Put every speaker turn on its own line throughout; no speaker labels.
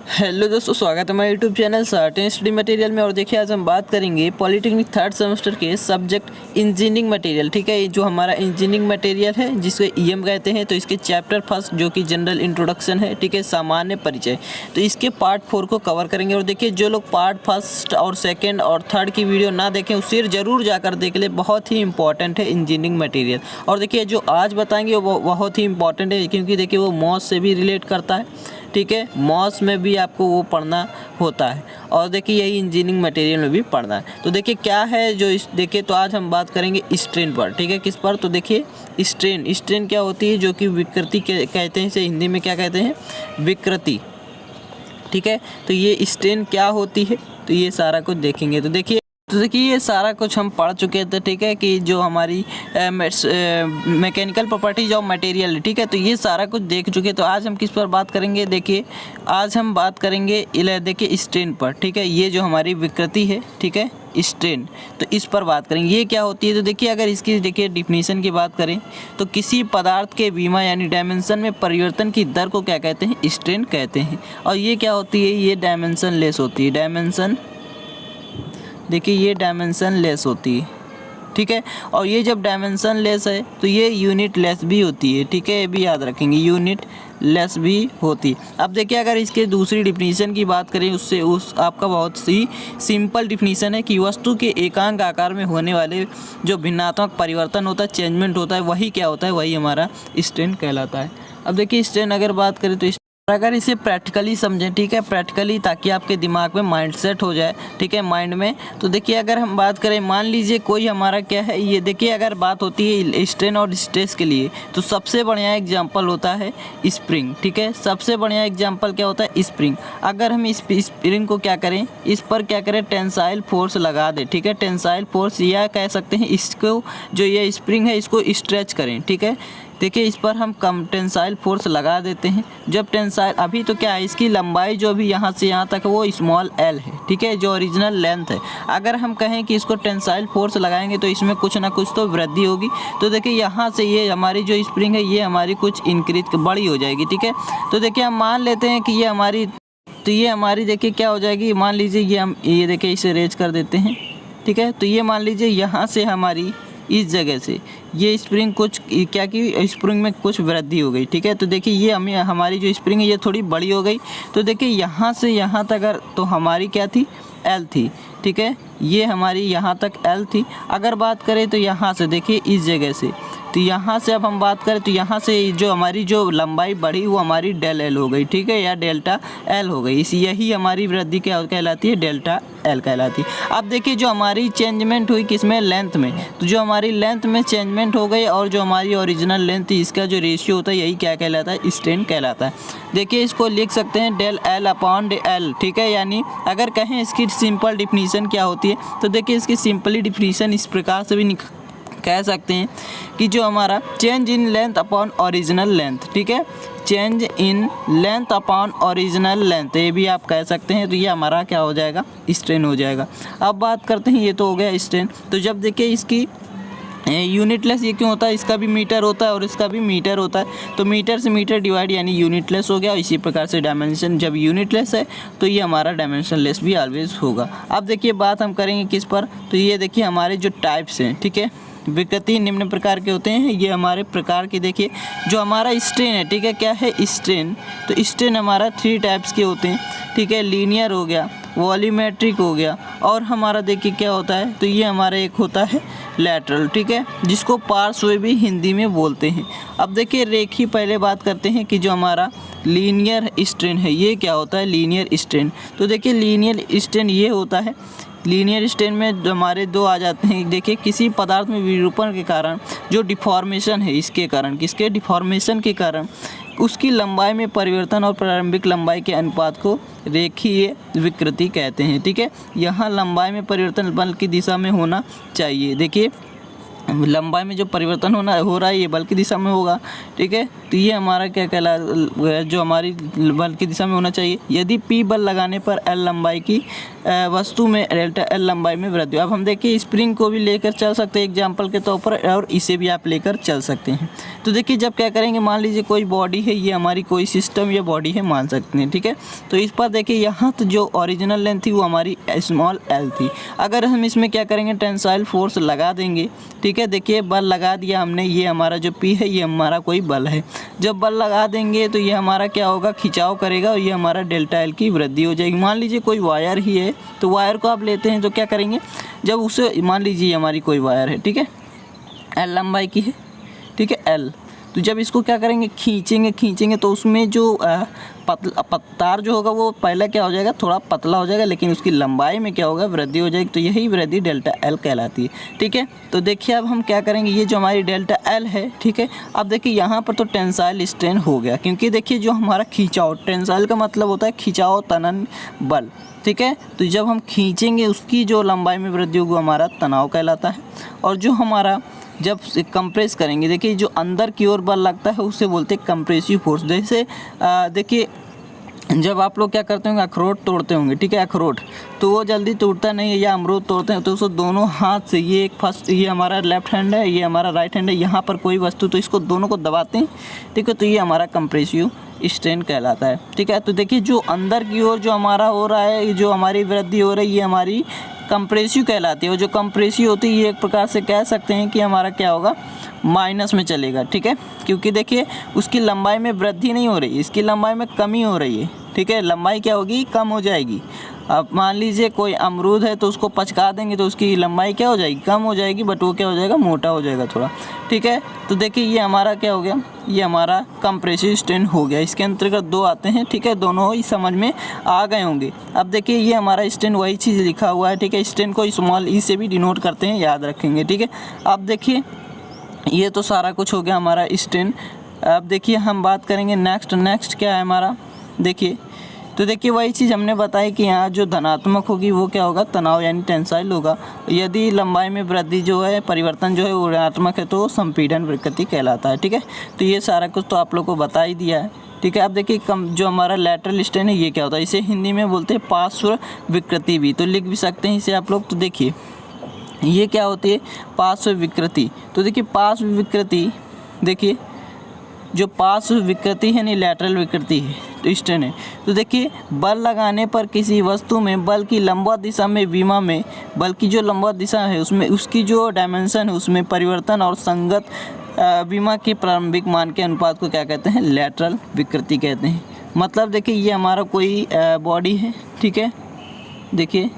Hello दोस्तों, स्वागत है हमारे YouTube channel certain study material में। और देखिए आज हम बात करेंगे पॉलिटेक्निक थर्ड सेमेस्टर के सब्जेक्ट इंजीनियरिंग मटेरियल। ठीक है, ये जो हमारा इंजीनियरिंग मटेरियल है जिसको ईएम कहते हैं, तो इसके चैप्टर फर्स्ट जो कि जनरल इंट्रोडक्शन है, ठीक है, सामान्य परिचय, तो इसके पार्ट 4 को कवर करेंगे। और देखिए जो लोग पार्ट फर्स्ट और सेकेंड और थर्ड की वीडियो ना देखें उससे ज़रूर जाकर देख ले, बहुत ही इंपॉर्टेंट है इंजीनियरिंग मटेरियल। और देखिए जो आज बताएंगे वो बहुत ही इंपॉर्टेंट है, क्योंकि देखिए वो मॉस से भी रिलेट करता है। ठीक है, मॉस में भी आपको वो पढ़ना होता है, और देखिए यही इंजीनियरिंग मटेरियल में भी पढ़ना है। तो देखिए क्या है जो देखिए, तो आज हम बात करेंगे स्ट्रेन पर। ठीक है, किस पर? तो देखिए स्ट्रेन क्या होती है, जो कि विकृति कहते हैं, इसे हिंदी में क्या कहते हैं? विकृति। ठीक है, तो ये स्ट्रेन क्या होती है, तो ये सारा कुछ देखेंगे। तो देखिए ये सारा कुछ हम पढ़ चुके थे। ठीक है, कि जो हमारी मैकेनिकल प्रॉपर्टीज ऑफ मटेरियल, ठीक है, तो ये सारा कुछ देख चुके। तो आज हम किस पर बात करेंगे? देखिए आज हम बात करेंगे देखिए स्ट्रेन पर। ठीक है, ये जो हमारी विकृति है, ठीक है, स्ट्रेन, तो इस पर बात करेंगे। ये क्या होती है? तो देखिए अगर इसकी देखिए डिफिनीशन की बात करें तो किसी पदार्थ के विमा यानी डायमेंशन में परिवर्तन की दर को क्या कहते हैं? स्ट्रेन कहते हैं। और ये क्या होती है? ये डायमेंशन लेस होती है। डायमेंशन, देखिए ये डायमेंशन लेस होती है। ठीक है, और ये जब डायमेंशन लेस है तो ये यूनिट लेस भी होती है। ठीक है, ये भी याद रखेंगे, यूनिट लेस भी होती है। अब देखिए अगर इसके दूसरी डिफिनीशन की बात करें उससे आपका बहुत सी सिंपल डिफिनीशन है कि वस्तु के एकांक आकार में होने वाले जो भिन्नात्मक परिवर्तन होता है, चेंजमेंट होता है, वही क्या होता है? वही हमारा स्ट्रेन कहलाता है। अब देखिए स्ट्रेन अगर बात करें तो अगर इसे प्रैक्टिकली समझें, ठीक है, प्रैक्टिकली, ताकि आपके दिमाग में माइंड सेट हो जाए, ठीक है, माइंड में। तो देखिए अगर हम बात करें, मान लीजिए कोई हमारा क्या है, ये देखिए अगर बात होती है स्ट्रेन और स्ट्रेस के लिए, तो सबसे बढ़िया एग्जांपल होता है स्प्रिंग। ठीक है, सबसे बढ़िया एग्जांपल क्या होता है? स्प्रिंग। अगर हम इस स्प्रिंग को क्या करें, इस पर क्या करें? टेंसाइल फोर्स लगा दें। ठीक है, टेंसाइल फोर्स, या कह सकते हैं इसको, जो ये स्प्रिंग है इसको स्ट्रेच करें। ठीक है, देखिए इस पर हम कम टेंसाइल फोर्स लगा देते हैं। जब टेंसाइल, अभी तो क्या है, इसकी लंबाई जो भी यहाँ से यहाँ तक है वो स्मॉल एल है। ठीक है, जो ओरिजिनल लेंथ है। अगर हम कहें कि इसको टेंसाइल फोर्स लगाएंगे तो इसमें कुछ ना कुछ तो वृद्धि होगी। तो देखिए यहाँ से ये हमारी जो स्प्रिंग है ये हमारी कुछ इंक्रीज बड़ी हो जाएगी। ठीक है, तो देखिए हम मान लेते हैं कि ये हमारी, तो ये हमारी देखिए क्या हो जाएगी, मान लीजिए ये हम ये देखिए इसे रेज कर देते हैं। ठीक है, तो ये मान लीजिए यहाँ से हमारी इस जगह से ये स्प्रिंग कुछ क्या की, स्प्रिंग में कुछ वृद्धि हो गई। ठीक है, तो देखिए ये हमारी जो स्प्रिंग है ये थोड़ी बड़ी हो गई। तो देखिए यहाँ से यहाँ तक अगर, तो हमारी क्या थी? एल थी। ठीक है, ये हमारी यहाँ तक एल थी। अगर बात करें तो यहाँ से देखिए इस जगह से, तो यहाँ से अब हम बात करें तो यहाँ से जो हमारी जो लंबाई बढ़ी वो हमारी डेल एल हो गई। ठीक है, या डेल्टा एल हो गई। यही हमारी वृद्धि क्या कहलाती है? डेल्टा एल कहलाती है। अब देखिए जो हमारी चेंजमेंट हुई किसमें? लेंथ में। तो जो हमारी लेंथ में चेंजमेंट हो गई और जो हमारी ओरिजिनल लेंथ थी, इसका जो रेशियो होता है यही क्या कहलाता है? स्ट्रेन कहलाता है। देखिए इसको लिख सकते हैं डेल एल अपॉन एल। ठीक है, यानी अगर कहें इसकी सिंपल डिफिनीशन क्या होती है, तो देखिए इसकी सिंपली डिफिनीशन इस प्रकार से भी कह सकते हैं कि जो हमारा change in length upon original length, ठीक है, change in length upon original length, ये भी आप कह सकते हैं। तो ये हमारा क्या हो जाएगा? स्ट्रेन हो जाएगा। अब बात करते हैं, ये तो हो गया स्ट्रेन। तो जब देखिए इसकी यूनिटलेस, ये क्यों होता है? इसका भी मीटर होता है और इसका भी मीटर होता है, तो मीटर से मीटर डिवाइड यानी यूनिटलेस हो गया। इसी प्रकार से डायमेंशन जब यूनिटलेस है तो ये हमारा डायमेंशनलेस भी ऑलवेज होगा। अब देखिए बात हम करेंगे किस पर, तो ये देखिए हमारे जो टाइप्स हैं, ठीक है, विकृति निम्न प्रकार के होते हैं। ये हमारे प्रकार के, देखिए जो हमारा स्ट्रेन है, ठीक है, क्या है? स्ट्रेन। तो स्ट्रेन हमारा 3 टाइप्स के होते हैं। ठीक है, लीनियर हो गया, वॉल्यूमेट्रिक हो गया, और हमारा देखिए क्या होता है, तो ये हमारा एक होता है लैटरल। ठीक है, जिसको पार्श्व भी हिंदी में बोलते हैं। अब देखिए रेखी, पहले बात करते हैं कि जो हमारा लीनियर स्ट्रेन है ये क्या होता है? Linear strain. तो देखिए लीनियर स्ट्रेन ये होता है, लीनियर स्ट्रेन में हमारे 2 आ जाते हैं। देखिए किसी पदार्थ में विरूपण के कारण जो डिफॉर्मेशन है, इसके कारण, किसके? डिफॉर्मेशन के कारण उसकी लंबाई में परिवर्तन और प्रारंभिक लंबाई के अनुपात को रेखीय विकृति कहते हैं। ठीक है, यहाँ लंबाई में परिवर्तन बल की दिशा में होना चाहिए। देखिए लंबाई में जो परिवर्तन हो रहा है ये बल की दिशा में होगा, ठीक है। तो ये हमारा क्या कहला, जो हमारी बल की दिशा में होना चाहिए। यदि P बल लगाने पर L लंबाई की वस्तु में डेल्टा L लंबाई में वृद्धि। अब हम देखिए स्प्रिंग को भी लेकर चल सकते हैं एग्जाम्पल के तौर पर, और इसे भी आप लेकर चल सकते हैं। तो देखिए जब क्या करेंगे, मान लीजिए कोई बॉडी है, ये हमारी कोई सिस्टम या बॉडी है मान सकते हैं, ठीक है। तो इस पर देखिए यहाँ तो जो ओरिजिनल लेंथ थी वो हमारी स्मॉल l थी। अगर हम इसमें क्या करेंगे, टेंसाइल फोर्स लगा देंगे, ठीक है। देखिए बल लगा दिया हमने, ये हमारा जो P है ये हमारा कोई बल है। जब बल लगा देंगे तो ये हमारा क्या होगा, खिंचाव करेगा और ये हमारा डेल्टा L की वृद्धि हो जाएगी। मान लीजिए कोई वायर ही है, तो वायर को आप लेते हैं तो क्या करेंगे, जब उसे मान लीजिए हमारी कोई वायर है, ठीक है, L लंबाई की है, ठीक है, L। तो जब इसको क्या करेंगे, खींचेंगे तो उसमें जो तार जो होगा वो पहले क्या हो जाएगा, थोड़ा पतला हो जाएगा, लेकिन उसकी लंबाई में क्या होगा, वृद्धि हो जाएगी। तो यही वृद्धि डेल्टा L कहलाती है, ठीक है। तो देखिए अब हम क्या करेंगे, ये जो हमारी डेल्टा L है, ठीक है। अब देखिए यहाँ पर तो टेंसाइल स्ट्रेन हो गया, क्योंकि देखिए जो हमारा खींचाव, टेंसाइल का मतलब होता है खिंचाव, तनन बल, ठीक है। तो जब हम खींचेंगे उसकी जो लंबाई में वृद्धि होगी हमारा तनाव कहलाता है। और जो हमारा जब कंप्रेस करेंगे, देखिए जो अंदर की ओर बल लगता है उसे बोलते हैं कंप्रेसिव फोर्स। जैसे देखिए जब आप लोग क्या करते होंगे, अखरोट तोड़ते होंगे, ठीक है, अखरोट तो वो जल्दी टूटता नहीं है, या अमरूद तोड़ते हैं तो उसको दोनों हाथ से, ये एक फर्स्ट, ये हमारा लेफ्ट हैंड है, ये हमारा राइट हैंड है, यहाँ पर कोई वस्तु तो इसको दोनों को दबाते हैं, ठीक है। तो ये हमारा कंप्रेसिव स्ट्रेन कहलाता है, ठीक है। तो देखिए जो अंदर की ओर जो हमारा हो रहा है, जो हमारी वृद्धि हो रही है, ये हमारी कंप्रेसिव कहलाती है। और जो कंप्रेसिव होती है ये एक प्रकार से कह सकते हैं कि हमारा क्या होगा, माइनस में चलेगा, ठीक है। क्योंकि देखिए उसकी लंबाई में वृद्धि नहीं हो रही, इसकी लंबाई में कमी हो रही है, ठीक है। लंबाई क्या होगी, कम हो जाएगी। अब मान लीजिए कोई अमरूद है तो उसको पचका देंगे तो उसकी लंबाई क्या हो जाएगी, कम हो जाएगी, बट वो क्या हो जाएगा, मोटा हो जाएगा थोड़ा, ठीक है। तो देखिए ये हमारा क्या हो गया, ये हमारा कंप्रेसिव स्ट्रेन हो गया। इसके अंतर्गत दो आते हैं, ठीक है, दोनों ही समझ में आ गए होंगे। अब देखिए ये हमारा स्ट्रेन वही चीज़ लिखा हुआ है, ठीक है। स्ट्रेन को स्मॉल ई से भी डिनोट करते हैं, याद रखेंगे, ठीक है। अब देखिए ये तो सारा कुछ हो गया हमारा स्ट्रेन। अब देखिए हम बात करेंगे नेक्स्ट क्या है हमारा, देखिए तो देखिए वही चीज़ हमने बताई कि यहाँ जो धनात्मक होगी वो क्या होगा, तनाव यानी टेंसाइल होगा। यदि लंबाई में वृद्धि जो है, परिवर्तन जो है वो ऋणात्मक है तो संपीड़न विकृति कहलाता है, ठीक है। तो ये सारा कुछ तो आप लोग को बता ही दिया है, ठीक है। अब देखिए जो हमारा लैटरल स्ट्रेन है ये क्या होता है, इसे हिंदी में बोलते हैं पार्श्व विकृति भी, तो लिख भी सकते हैं इसे आप लोग। तो देखिए ये क्या होती है, पार्श्व विकृति। तो देखिए पार्श्व विकृति, देखिए जो पार्श्व विकृति है नहीं लैटरल विकृति है, तो स्ट्रेन है। तो देखिए बल लगाने पर किसी वस्तु में बल की लंबवत दिशा में विमा में बल की जो लंबवत दिशा है उसमें उसकी जो डायमेंशन है उसमें परिवर्तन और संगत विमा के प्रारंभिक मान के अनुपात को क्या कहते हैं, लैटरल विकृति कहते हैं। मतलब देखिए ये हमारा कोई बॉडी है, ठीक है, देखिए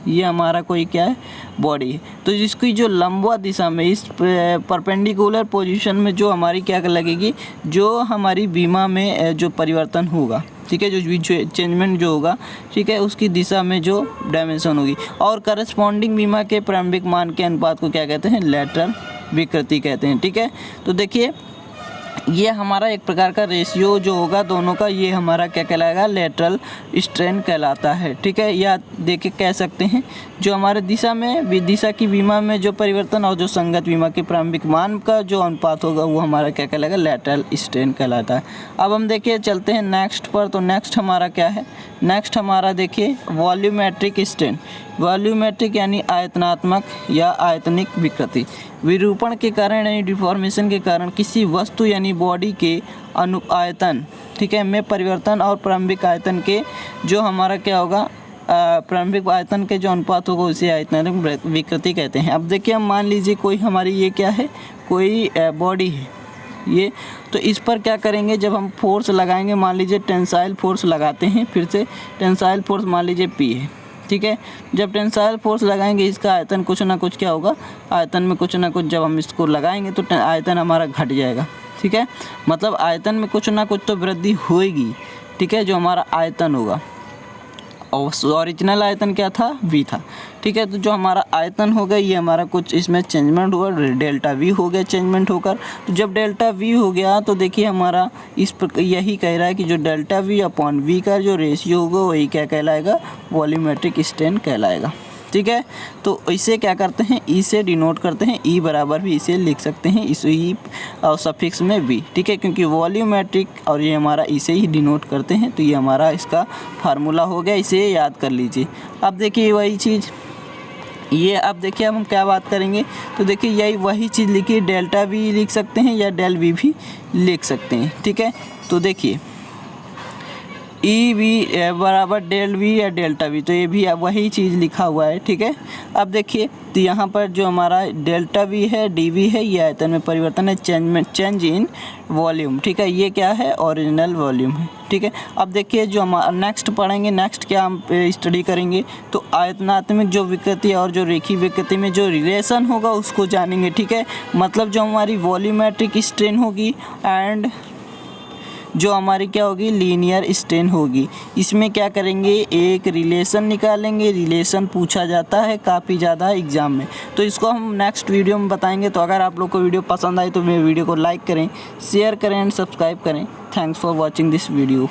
ये हमारा कोई क्या है, बॉडी है। तो जिसकी जो लंबवत दिशा में इस परपेंडिकुलर पोजीशन में जो हमारी क्या लगेगी, जो हमारी बीमा में जो परिवर्तन होगा, ठीक है, जो चेंजमेंट जो होगा, ठीक है, उसकी दिशा में जो डायमेंशन होगी और करस्पॉन्डिंग बीमा के प्रारंभिक मान के अनुपात को क्या कहते हैं, लैटरल विकृति कहते हैं, ठीक है। तो देखिए ये हमारा एक प्रकार का रेशियो जो होगा दोनों का, ये हमारा क्या कहलाएगा, लेटरल स्ट्रेन कहलाता है, ठीक है। या देखे कह सकते हैं जो हमारे दिशा में, दिशा की विमा में जो परिवर्तन और जो संगत विमा के प्रारंभिक मान का जो अनुपात होगा वो हमारा क्या कहलाएगा, लेटरल स्ट्रेन कहलाता है। अब हम देखिए चलते हैं नेक्स्ट पर। तो नेक्स्ट हमारा क्या है, नेक्स्ट हमारा देखिए वॉल्यूमेट्रिक स्ट्रेन। वॉल्यूमेट्रिक यानी आयतनात्मक या आयतनिक विकृति। विरूपण के कारण यानी डिफॉर्मेशन के कारण किसी वस्तु यानी बॉडी के आयतन, ठीक है, में परिवर्तन और प्रारंभिक आयतन के जो हमारा क्या होगा, प्रारंभिक आयतन के जो अनुपात होगा उसे आयतनिक विकृति कहते हैं। अब देखिए हम मान लीजिए कोई हमारी ये क्या है, कोई बॉडी है ये, तो इस पर क्या करेंगे, जब हम फोर्स लगाएंगे, मान लीजिए टेंसाइल फोर्स लगाते हैं, फिर से टेंसाइल फोर्स मान लीजिए P है, ठीक है। जब टेंसाइल फोर्स लगाएंगे इसका आयतन कुछ ना कुछ क्या होगा, आयतन में कुछ ना कुछ जब हम इसको लगाएंगे तो आयतन हमारा घट जाएगा, ठीक है। मतलब आयतन में कुछ ना कुछ तो वृद्धि होएगी, ठीक है, जो हमारा आयतन होगा। और ओरिजिनल आयतन क्या था, V था, ठीक है। तो जो हमारा आयतन हो गया ये हमारा कुछ इसमें चेंजमेंट हुआ, डेल्टा V हो गया चेंजमेंट होकर। तो जब डेल्टा V हो गया तो देखिए हमारा यही कह रहा है कि जो डेल्टा V अपॉन V का जो रेशियो होगा वही क्या कहलाएगा, वॉल्यूमेट्रिक स्ट्रेन कहलाएगा, ठीक है। तो इसे क्या करते हैं, ई से डिनोट करते हैं, ई बराबर भी इसे लिख सकते हैं इस ई और सफिक्स में वी, ठीक है, क्योंकि वॉल्यूमेट्रिक और ये हमारा इसे ही डिनोट करते हैं। तो ये हमारा इसका फार्मूला हो गया, इसे याद कर लीजिए। अब देखिए वही चीज़ ये, अब देखिए अब हम क्या बात करेंगे, तो देखिए यही वही चीज़ लिखिए, डेल्टा वी लिख सकते हैं या डेल वी भी लिख सकते हैं, ठीक है। तो देखिए ई वी बराबर डेल वी या डेल्टा वी, तो ये भी वही चीज़ लिखा हुआ है, ठीक है। अब देखिए तो यहाँ पर जो हमारा डेल्टा वी है, डी वी है, ये आयतन में परिवर्तन है, चेंज इन वॉल्यूम, ठीक है। ये क्या है, ओरिजिनल वॉल्यूम है, ठीक है। अब देखिए जो हम नेक्स्ट पढ़ेंगे, नेक्स्ट क्या हम स्टडी करेंगे, तो आयतनात्मक जो विकृति और जो रेखीय विकृति में जो रिलेशन होगा उसको जानेंगे, ठीक है। मतलब जो हमारी वॉल्यूमेट्रिक स्ट्रेन होगी एंड जो हमारी क्या होगी, लीनियर स्ट्रेन होगी, इसमें क्या करेंगे, एक रिलेशन निकालेंगे। रिलेशन पूछा जाता है काफ़ी ज़्यादा एग्ज़ाम में, तो इसको हम नेक्स्ट वीडियो में बताएंगे। तो अगर आप लोग को वीडियो पसंद आई तो मेरे वीडियो को लाइक करें, शेयर करें एंड सब्सक्राइब करें। Thanks for watching this video.